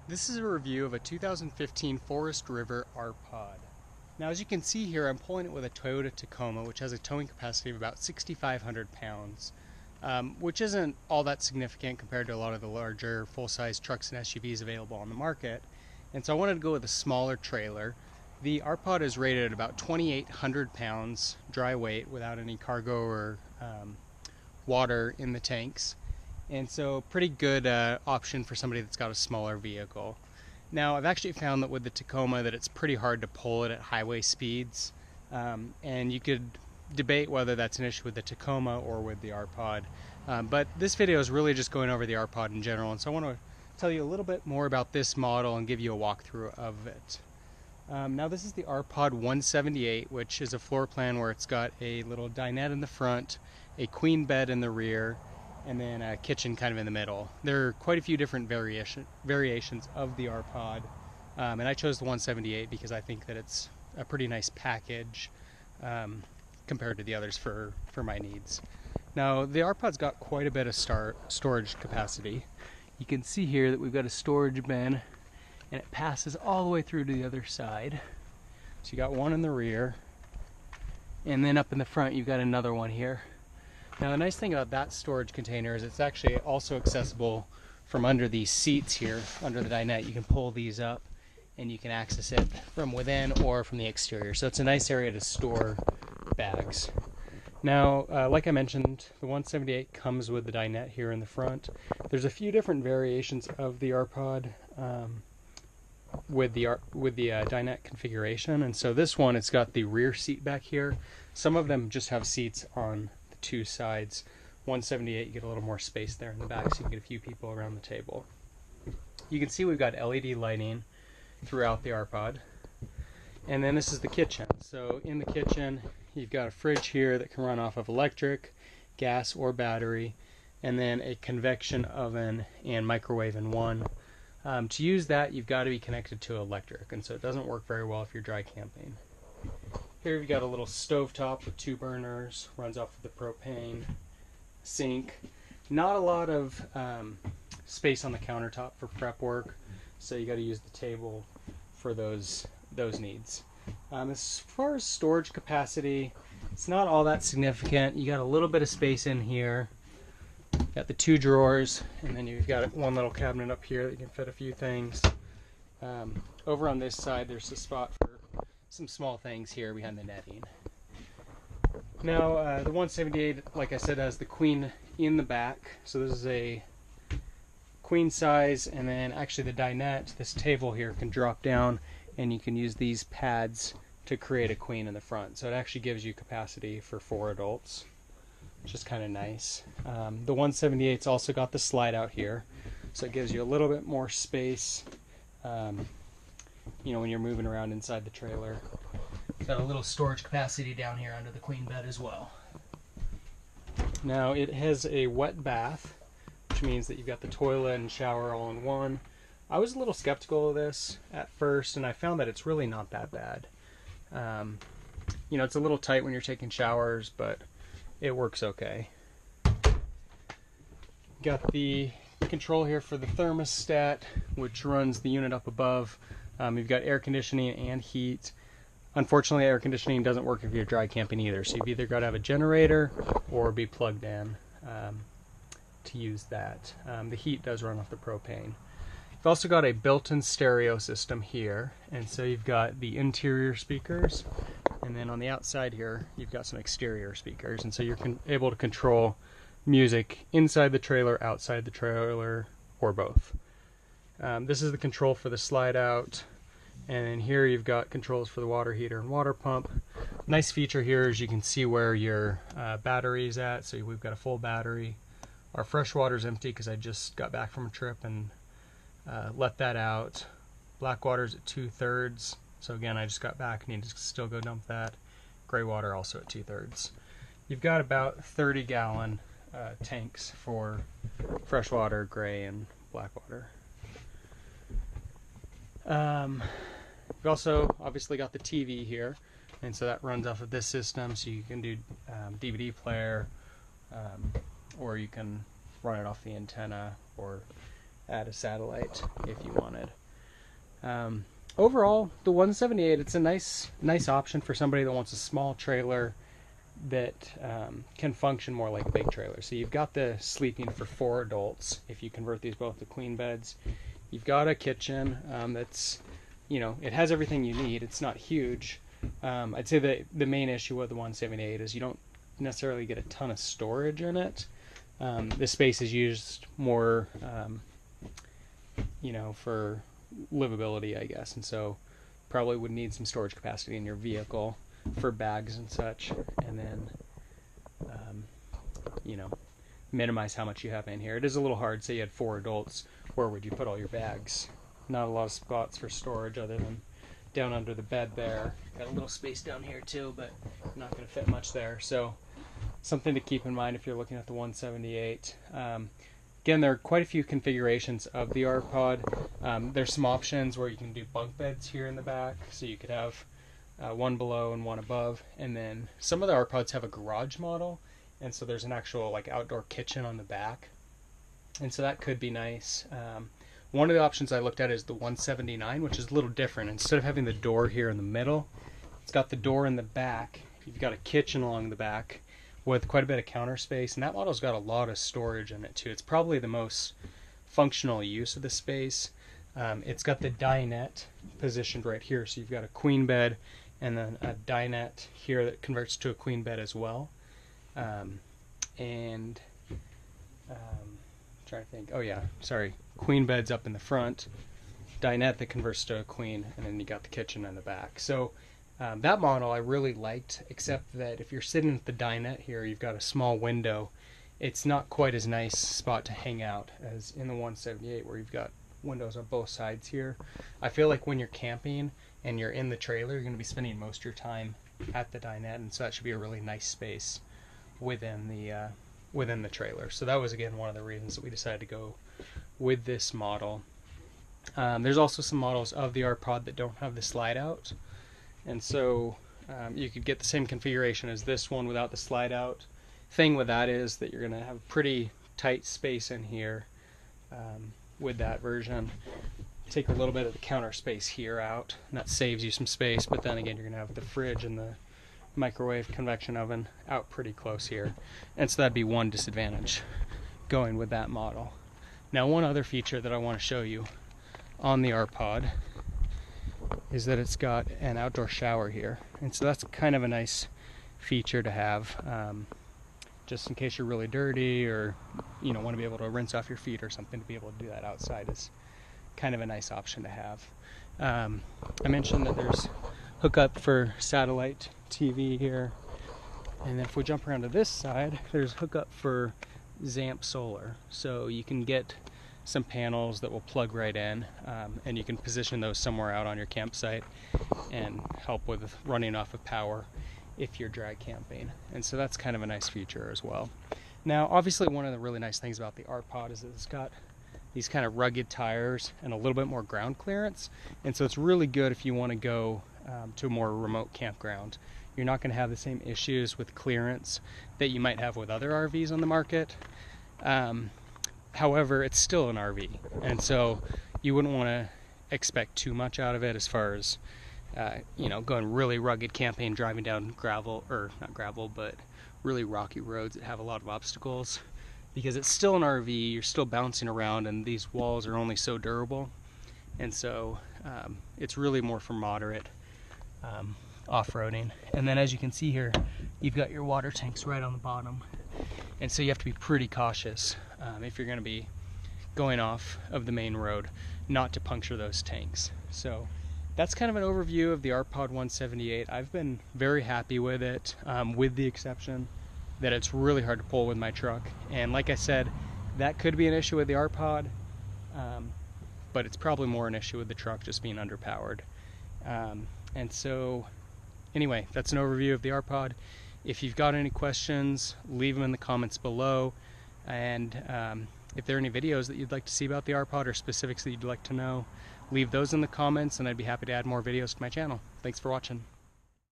This is a review of a 2015 Forest River Rpod. Now, as you can see here, I'm pulling it with a Toyota Tacoma, which has a towing capacity of about 6,500 pounds, which isn't all that significant compared to a lot of the larger full-size trucks and SUVs available on the market. And so I wanted to go with a smaller trailer. The Rpod is rated at about 2,800 pounds dry weight without any cargo or water in the tanks. And so pretty good option for somebody that's got a smaller vehicle. Now, I've actually found that with the Tacoma that it's pretty hard to pull it at highway speeds, and you could debate whether that's an issue with the Tacoma or with the Rpod. But this video is really just going over the Rpod in general, and so I want to tell you a little bit more about this model and give you a walkthrough of it. Now, this is the Rpod 178, which is a floor plan where it's got a little dinette in the front, a queen bed in the rear, and then a kitchen kind of in the middle. There are quite a few different variations of the Rpod, and I chose the 178 because I think that it's a pretty nice package compared to the others for my needs. Now, the Rpod's got quite a bit of storage capacity. You can see here that we've got a storage bin, and it passes all the way through to the other side. So you got one in the rear, and then up in the front you've got another one here. Now, the nice thing about that storage container is it's actually also accessible from under these seats here, under the dinette. You can pull these up and you can access it from within or from the exterior. So it's a nice area to store bags. Now, like I mentioned, the 178 comes with the dinette here in the front. There's a few different variations of the Rpod with the dinette configuration. And so this one, it's got the rear seat back here. Some of them just have seats on two sides. 178, you get a little more space there in the back, so you can get a few people around the table. You can see we've got LED lighting throughout the Rpod. And then this is the kitchen. So in the kitchen, you've got a fridge here that can run off of electric, gas, or battery, and then a convection oven and microwave in one. To use that, you've got to be connected to electric, and so it doesn't work very well if you're dry camping. Here we've got a little stovetop with two burners, runs off of the propane, sink. Not a lot of space on the countertop for prep work, so you got to use the table for those needs. As far as storage capacity, it's not all that significant. You got a little bit of space in here. Got the two drawers, and then you've got one little cabinet up here that you can fit a few things. Over on this side, there's a spot for some small things here behind the netting. Now, the 178, like I said, has the queen in the back. So this is a queen size, and then actually the dinette, this table here, can drop down, and you can use these pads to create a queen in the front. So it actually gives you capacity for 4 adults, which is kind of nice. The 178's also got the slide out here, so it gives you a little bit more space when you're moving around inside the trailer. Got a little storage capacity down here under the queen bed as well. Now, it has a wet bath, which means that you've got the toilet and shower all in one. I was a little skeptical of this at first, and I found that it's really not that bad. It's a little tight when you're taking showers, but it works okay. Got the control here for the thermostat, which runs the unit up above. You've got air conditioning and heat. Unfortunately, air conditioning doesn't work if you're dry camping either, so you've either got to have a generator or be plugged in to use that. The heat does run off the propane. You've also got a built-in stereo system here, and so you've got the interior speakers, and then on the outside here, you've got some exterior speakers, and so you're able to control music inside the trailer, outside the trailer, or both. This is the control for the slide out, and then here you've got controls for the water heater and water pump. Nice feature here is you can see where your battery is at, so we've got a full battery. Our fresh water is empty because I just got back from a trip and let that out. Black water's at 2/3, so again, I just got back, need to still go dump that. Gray water also at 2/3. You've got about 30-gallon tanks for fresh water, gray, and black water. We've also obviously got the TV here, and so that runs off of this system, so you can do DVD player, or you can run it off the antenna, or add a satellite if you wanted. Overall, the 178, it's a nice option for somebody that wants a small trailer that can function more like a big trailer. So you've got the sleeping for 4 adults if you convert these both to queen beds. You've got a kitchen that's, you know, it has everything you need. It's not huge. I'd say that the main issue with the 178 is you don't necessarily get a ton of storage in it. The space is used more, you know, for livability, I guess, and so probably would need some storage capacity in your vehicle for bags and such, and then you know, minimize how much you have in here. It is a little hard. Say you had 4 adults, where would you put all your bags? Not a lot of spots for storage other than down under the bed there. Got a little space down here too, but not going to fit much there. So something to keep in mind if you're looking at the 178. Again, there are quite a few configurations of the Rpod. There's some options where you can do bunk beds here in the back, so you could have one below and one above. And then some of the Rpods have a garage model, and so there's an actual like outdoor kitchen on the back, and so that could be nice. One of the options I looked at is the 179, which is a little different. Instead of having the door here in the middle, it's got the door in the back. You've got a kitchen along the back with quite a bit of counter space, and that model's got a lot of storage in it too. It's probably the most functional use of the space. It's got the dinette positioned right here, so you've got a queen bed and then a dinette here that converts to a queen bed as well. Trying to think. Oh yeah, sorry. Queen bed's up in the front, dinette that converts to a queen, and then you got the kitchen in the back. So that model I really liked, except that if you're sitting at the dinette here, you've got a small window. It's not quite as nice spot to hang out as in the 178, where you've got windows on both sides here. I feel like when you're camping and you're in the trailer, you're going to be spending most of your time at the dinette, and so that should be a really nice space within the trailer. So that was again one of the reasons that we decided to go with this model. There's also some models of the Rpod that don't have the slide out, and so you could get the same configuration as this one without the slide out. Thing with that is that you're going to have pretty tight space in here with that version. Take a little bit of the counter space here out, and that saves you some space, but then again you're going to have the fridge and the microwave convection oven out pretty close here, and so that'd be one disadvantage going with that model. Now, one other feature that I want to show you on the Rpod is that it's got an outdoor shower here, and so that's kind of a nice feature to have, just in case you're really dirty or you know want to be able to rinse off your feet or something. To be able to do that outside is kind of a nice option to have. I mentioned that there's hookup for satellite TV here, and then if we jump around to this side, there's hookup for Zamp solar, so you can get some panels that will plug right in, and you can position those somewhere out on your campsite and help with running off of power if you're dry camping, and so that's kind of a nice feature as well. Now obviously one of the really nice things about the Rpod is that it's got these kind of rugged tires and a little bit more ground clearance, and so it's really good if you want to go to a more remote campground. You're not going to have the same issues with clearance that you might have with other RVs on the market. However, it's still an RV, and so you wouldn't want to expect too much out of it as far as you know, going really rugged camping, driving down gravel, or not gravel, but really rocky roads that have a lot of obstacles, because it's still an RV. You're still bouncing around, and these walls are only so durable, and so it's really more for moderate off-roading. And then as you can see here, you've got your water tanks right on the bottom, and so you have to be pretty cautious if you're going to be going off of the main road not to puncture those tanks. So that's kind of an overview of the Rpod 178. I've been very happy with it, with the exception that it's really hard to pull with my truck, and like I said, that could be an issue with the Rpod, but it's probably more an issue with the truck just being underpowered. And so anyway, that's an overview of the Rpod. If you've got any questions, leave them in the comments below, and if there are any videos that you'd like to see about the Rpod or specifics that you'd like to know, leave those in the comments, and I'd be happy to add more videos to my channel. Thanks for watching.